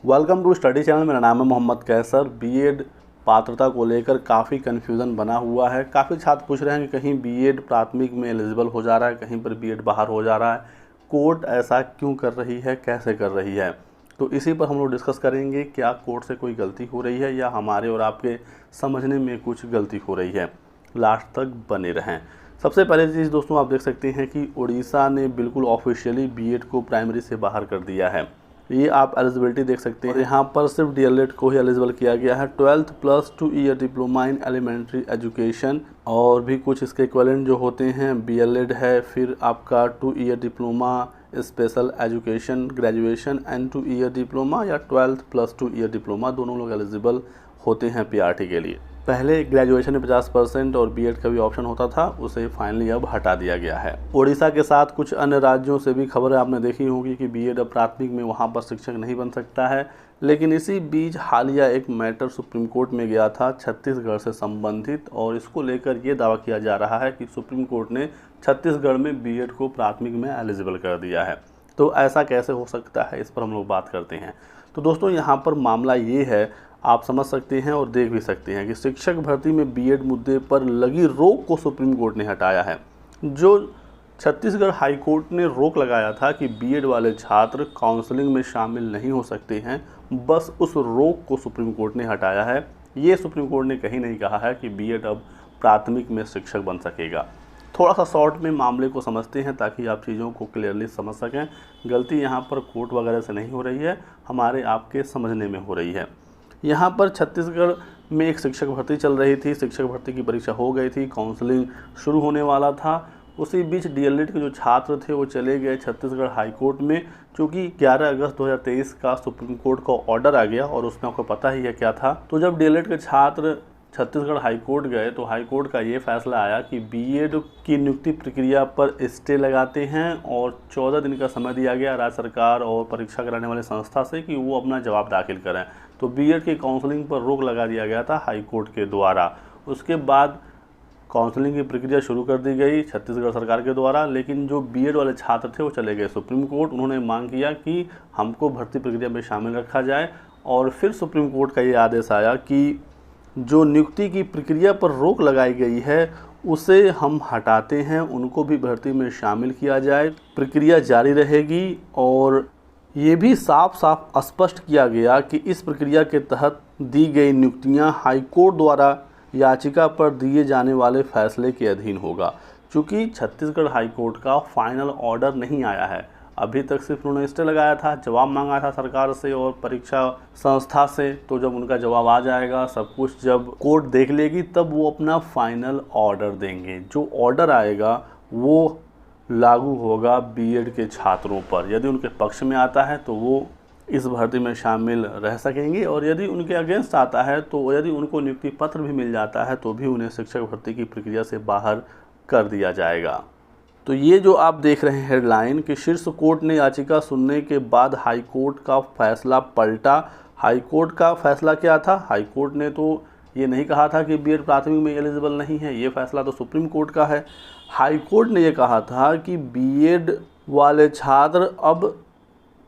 Welcome to study channel. मेरा नाम है मोहम्मद कैसर। बीएड पात्रता को लेकर काफ़ी कन्फ्यूज़न बना हुआ है। काफ़ी छात्र पूछ रहे हैं कि कहीं बीएड प्राथमिक में एलिजिबल हो जा रहा है, कहीं पर बीएड बाहर हो जा रहा है। कोर्ट ऐसा क्यों कर रही है, कैसे कर रही है, तो इसी पर हम लोग डिस्कस करेंगे। क्या कोर्ट से कोई गलती हो रही है या हमारे और आपके समझने में कुछ गलती हो रही है। लास्ट तक बने रहें। सबसे पहले चीज़ दोस्तों, आप देख सकते हैं कि उड़ीसा ने बिल्कुल ऑफिशियली बीएड को प्राइमरी से बाहर कर दिया है। ये आप एलिजिबिलिटी देख सकते हैं। यहाँ पर सिर्फ डीएलएड को ही एलिजिबल किया गया है। 12th plus 2 year diploma in elementary education, और भी कुछ इसके इक्विवेलेंट जो होते हैं, बीएलएड है, फिर आपका 2 year diploma special education graduation and 2 year diploma या 12th प्लस 2 ईयर डिप्लोमा, दोनों लोग एलिजिबल होते हैं पीआरटी के लिए। पहले ग्रेजुएशन में 50% और बीएड का भी ऑप्शन होता था, उसे फाइनली अब हटा दिया गया है। उड़ीसा के साथ कुछ अन्य राज्यों से भी खबरें आपने देखी होंगी कि बीएड अब प्राथमिक में वहां पर शिक्षक नहीं बन सकता है। लेकिन इसी बीच हालिया एक मैटर सुप्रीम कोर्ट में गया था छत्तीसगढ़ से संबंधित, और इसको लेकर ये दावा किया जा रहा है कि सुप्रीम कोर्ट ने छत्तीसगढ़ में बीएड को प्राथमिक में एलिजिबल कर दिया है। तो ऐसा कैसे हो सकता है, इस पर हम लोग बात करते हैं। तो दोस्तों, यहाँ पर मामला ये है, आप समझ सकते हैं और देख भी सकते हैं कि शिक्षक भर्ती में बीएड मुद्दे पर लगी रोक को सुप्रीम कोर्ट ने हटाया है। जो छत्तीसगढ़ हाई कोर्ट ने रोक लगाया था कि बीएड वाले छात्र काउंसलिंग में शामिल नहीं हो सकते हैं, बस उस रोक को सुप्रीम कोर्ट ने हटाया है। ये सुप्रीम कोर्ट ने कहीं नहीं कहा है कि बीएड अब प्राथमिक में शिक्षक बन सकेगा। थोड़ा सा शॉर्ट में मामले को समझते हैं ताकि आप चीज़ों को क्लियरली समझ सकें। गलती यहाँ पर कोर्ट वगैरह से नहीं हो रही है, हमारे आपके समझने में हो रही है। यहाँ पर छत्तीसगढ़ में एक शिक्षक भर्ती चल रही थी, शिक्षक भर्ती की परीक्षा हो गई थी, काउंसलिंग शुरू होने वाला था। उसी बीच डीएलएड के जो छात्र थे वो चले गए छत्तीसगढ़ हाई कोर्ट में, क्योंकि 11 अगस्त 2023 का सुप्रीम कोर्ट का ऑर्डर आ गया और उसमें आपको पता ही है क्या था। तो जब डीएलएड के छात्र छत्तीसगढ़ हाई कोर्ट गए तो हाई कोर्ट का ये फैसला आया कि बीएड की नियुक्ति प्रक्रिया पर स्टे लगाते हैं, और 14 दिन का समय दिया गया राज्य सरकार और परीक्षा कराने वाले संस्था से कि वो अपना जवाब दाखिल करें। तो बीएड की काउंसलिंग पर रोक लगा दिया गया था हाई कोर्ट के द्वारा। उसके बाद काउंसलिंग की प्रक्रिया शुरू कर दी गई छत्तीसगढ़ सरकार के द्वारा, लेकिन जो बीएड वाले छात्र थे वो चले गए सुप्रीम कोर्ट। उन्होंने मांग किया कि हमको भर्ती प्रक्रिया में शामिल रखा जाए, और फिर सुप्रीम कोर्ट का ये आदेश आया कि जो नियुक्ति की प्रक्रिया पर रोक लगाई गई है उसे हम हटाते हैं, उनको भी भर्ती में शामिल किया जाए, प्रक्रिया जारी रहेगी। और ये भी साफ साफ स्पष्ट किया गया कि इस प्रक्रिया के तहत दी गई नियुक्तियां हाईकोर्ट द्वारा याचिका पर दिए जाने वाले फैसले के अधीन होगा। चूँकि छत्तीसगढ़ हाईकोर्ट का फाइनल ऑर्डर नहीं आया है, अभी तक सिर्फ उन्होंने स्टे लगाया था, जवाब मांगा था सरकार से और परीक्षा संस्था से। तो जब उनका जवाब आ जाएगा, सब कुछ जब कोर्ट देख लेगी, तब वो अपना फाइनल ऑर्डर देंगे। जो ऑर्डर आएगा वो लागू होगा बीएड के छात्रों पर। यदि उनके पक्ष में आता है तो वो इस भर्ती में शामिल रह सकेंगे, और यदि उनके अगेंस्ट आता है, तो यदि उनको नियुक्ति पत्र भी मिल जाता है, तो भी उन्हें शिक्षक भर्ती की प्रक्रिया से बाहर कर दिया जाएगा। तो ये जो आप देख रहे हैं हेडलाइन कि शीर्ष कोर्ट ने याचिका सुनने के बाद हाई कोर्ट का फैसला पलटा। हाई कोर्ट का फैसला क्या था? हाई कोर्ट ने तो ये नहीं कहा था कि बीएड प्राथमिक में एलिजिबल नहीं है, ये फैसला तो सुप्रीम कोर्ट का है। हाई कोर्ट ने ये कहा था कि बीएड वाले छात्र अब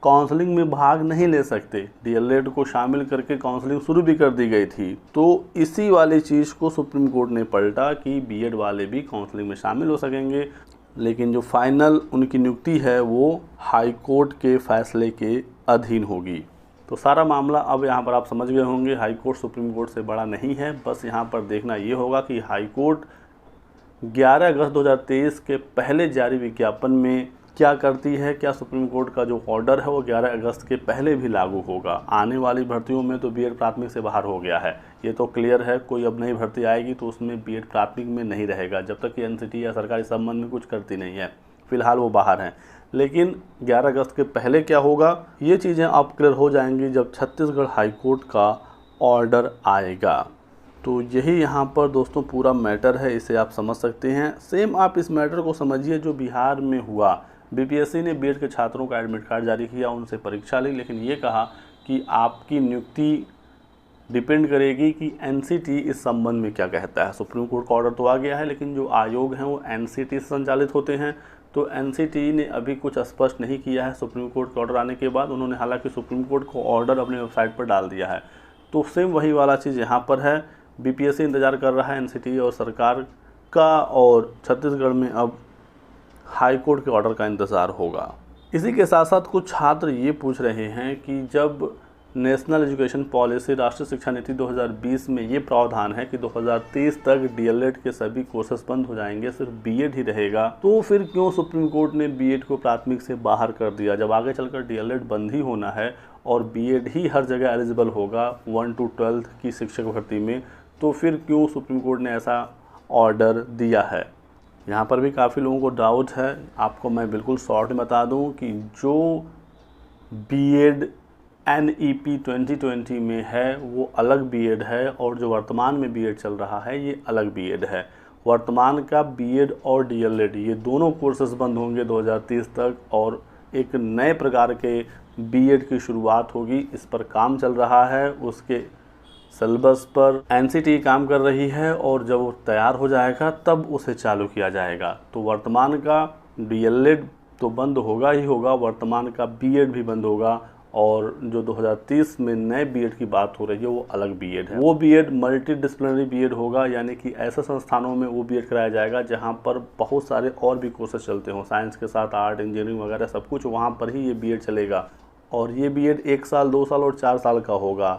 काउंसलिंग में भाग नहीं ले सकते। डीएलएड को शामिल करके काउंसलिंग शुरू भी कर दी गई थी, तो इसी वाली चीज़ को सुप्रीम कोर्ट ने पलटा कि बीएड वाले भी काउंसलिंग में शामिल हो सकेंगे। लेकिन जो फाइनल उनकी नियुक्ति है वो हाई कोर्ट के फैसले के अधीन होगी। तो सारा मामला अब यहाँ पर आप समझ गए होंगे। हाई कोर्ट सुप्रीम कोर्ट से बड़ा नहीं है। बस यहाँ पर देखना ये होगा कि हाई कोर्ट 11 अगस्त 2023 के पहले जारी विज्ञापन में क्या करती है। क्या सुप्रीम कोर्ट का जो ऑर्डर है वो 11 अगस्त के पहले भी लागू होगा? आने वाली भर्तियों में तो बीएड प्राथमिक से बाहर हो गया है, ये तो क्लियर है। कोई अब नई भर्ती आएगी तो उसमें बीएड प्राथमिक में नहीं रहेगा, जब तक कि एनसीटी या सरकारी संबंध में कुछ करती नहीं है। फिलहाल वो बाहर हैं। लेकिन 11 अगस्त के पहले क्या होगा, ये चीज़ें आप क्लियर हो जाएंगी जब छत्तीसगढ़ हाईकोर्ट का ऑर्डर आएगा। तो यही यहाँ पर दोस्तों पूरा मैटर है, इसे आप समझ सकते हैं। सेम आप इस मैटर को समझिए जो बिहार में हुआ। बीपीएससी ने बीएड के छात्रों का एडमिट कार्ड जारी किया, उनसे परीक्षा ली, लेकिन ये कहा कि आपकी नियुक्ति डिपेंड करेगी कि एनसीटी इस संबंध में क्या कहता है। सुप्रीम कोर्ट का ऑर्डर तो आ गया है, लेकिन जो आयोग हैं वो एनसीटी से संचालित होते हैं। तो एनसीटीई ने अभी कुछ स्पष्ट नहीं किया है सुप्रीम कोर्ट के ऑर्डर आने के बाद। उन्होंने हालांकि सुप्रीम कोर्ट को ऑर्डर अपने वेबसाइट पर डाल दिया है। तो सेम वही वाला चीज़ यहाँ पर है। बीपीएससी इंतज़ार कर रहा है एनसीटीई और सरकार का, और छत्तीसगढ़ में अब हाई कोर्ट के ऑर्डर का इंतज़ार होगा। इसी के साथ साथ कुछ छात्र ये पूछ रहे हैं कि जब नेशनल एजुकेशन पॉलिसी राष्ट्रीय शिक्षा नीति 2020 में ये प्रावधान है कि 2030 तक डीएलएड के सभी कोर्सेज बंद हो जाएंगे, सिर्फ बीएड ही रहेगा, तो फिर क्यों सुप्रीम कोर्ट ने बीएड को प्राथमिक से बाहर कर दिया? जब आगे चलकर डीएलएड बंद ही होना है और बीएड ही हर जगह एलिजिबल होगा 1 to 12 की शिक्षक भर्ती में, तो फिर क्यों सुप्रीम कोर्ट ने ऐसा ऑर्डर दिया है? यहाँ पर भी काफ़ी लोगों को डाउट है। आपको मैं बिल्कुल शॉर्ट में बता दूँ कि जो बीएड NEP 2020 में है वो अलग बीएड है, और जो वर्तमान में बीएड चल रहा है ये अलग बीएड है। वर्तमान का बीएड और डीएलएड ये दोनों कोर्सेज बंद होंगे 2030 तक, और एक नए प्रकार के बीएड की शुरुआत होगी। इस पर काम चल रहा है, उसके सिलेबस पर एनसीटीई काम कर रही है, और जब वो तैयार हो जाएगा तब उसे चालू किया जाएगा। तो वर्तमान का डीएलएड तो बंद होगा ही होगा, वर्तमान का बीएड भी बंद होगा, और जो 2030 में नए बीएड की बात हो रही है वो अलग बीएड है। वो बीएड मल्टी डिसिप्लिनरी बीएड होगा, यानी कि ऐसे संस्थानों में वो बीएड कराया जाएगा जहां पर बहुत सारे और भी कोर्सेज चलते हों, साइंस के साथ आर्ट, इंजीनियरिंग वगैरह सब कुछ, वहां पर ही ये बीएड चलेगा। और ये बीएड 1 साल, 2 साल और 4 साल का होगा।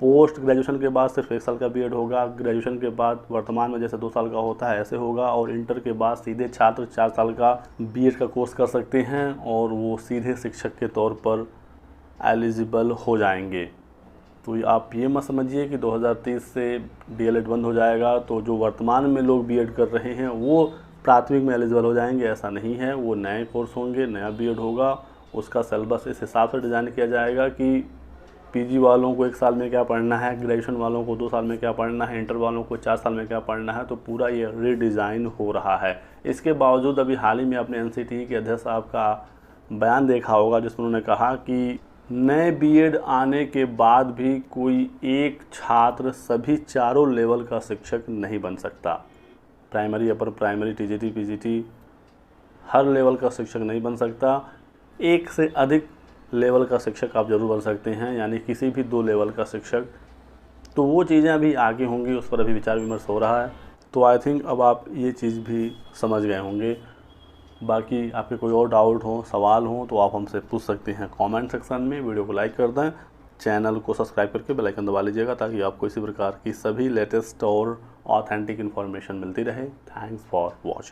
पोस्ट ग्रेजुएशन के बाद सिर्फ 1 साल का बीएड होगा, ग्रेजुएशन के बाद वर्तमान में जैसे 2 साल का होता है ऐसे होगा, और इंटर के बाद सीधे छात्र 4 साल का बीएड का कोर्स कर सकते हैं, और वो सीधे शिक्षक के तौर पर एलिजिबल हो जाएंगे। तो आप ये मत समझिए कि 2030 से डीएलएड बंद हो जाएगा तो जो वर्तमान में लोग बीएड कर रहे हैं वो प्राथमिक में एलिजिबल हो जाएंगे, ऐसा नहीं है। वो नए कोर्स होंगे, नया बीएड होगा, उसका सिलेबस इस हिसाब से डिज़ाइन किया जाएगा कि पीजी वालों को 1 साल में क्या पढ़ना है, ग्रेजुएशन वालों को 2 साल में क्या पढ़ना है, इंटर वालों को 4 साल में क्या पढ़ना है। तो पूरा ये रीडिज़ाइन हो रहा है। इसके बावजूद अभी हाल ही में अपने एनसीटीई के अध्यक्ष साहब का बयान देखा होगा जिसमें उन्होंने कहा कि नए बीएड आने के बाद भी कोई एक छात्र सभी चारों लेवल का शिक्षक नहीं बन सकता। Primary, upper primary, TGT, PGT, हर लेवल का शिक्षक नहीं बन सकता। एक से अधिक लेवल का शिक्षक आप ज़रूर बन सकते हैं, यानी किसी भी 2 लेवल का शिक्षक। तो वो चीज़ें अभी आगे होंगी, उस पर अभी विचार विमर्श हो रहा है। तो आई थिंक अब आप ये चीज़ भी समझ गए होंगे। बाकी आपके कोई और डाउट हो, सवाल हो तो आप हमसे पूछ सकते हैं कमेंट सेक्शन में। वीडियो को लाइक कर दें, चैनल को सब्सक्राइब करके बेल आइकन दबा लीजिएगा ताकि आपको इसी प्रकार की सभी लेटेस्ट और ऑथेंटिक इन्फॉर्मेशन मिलती रहे। Thanks for watching.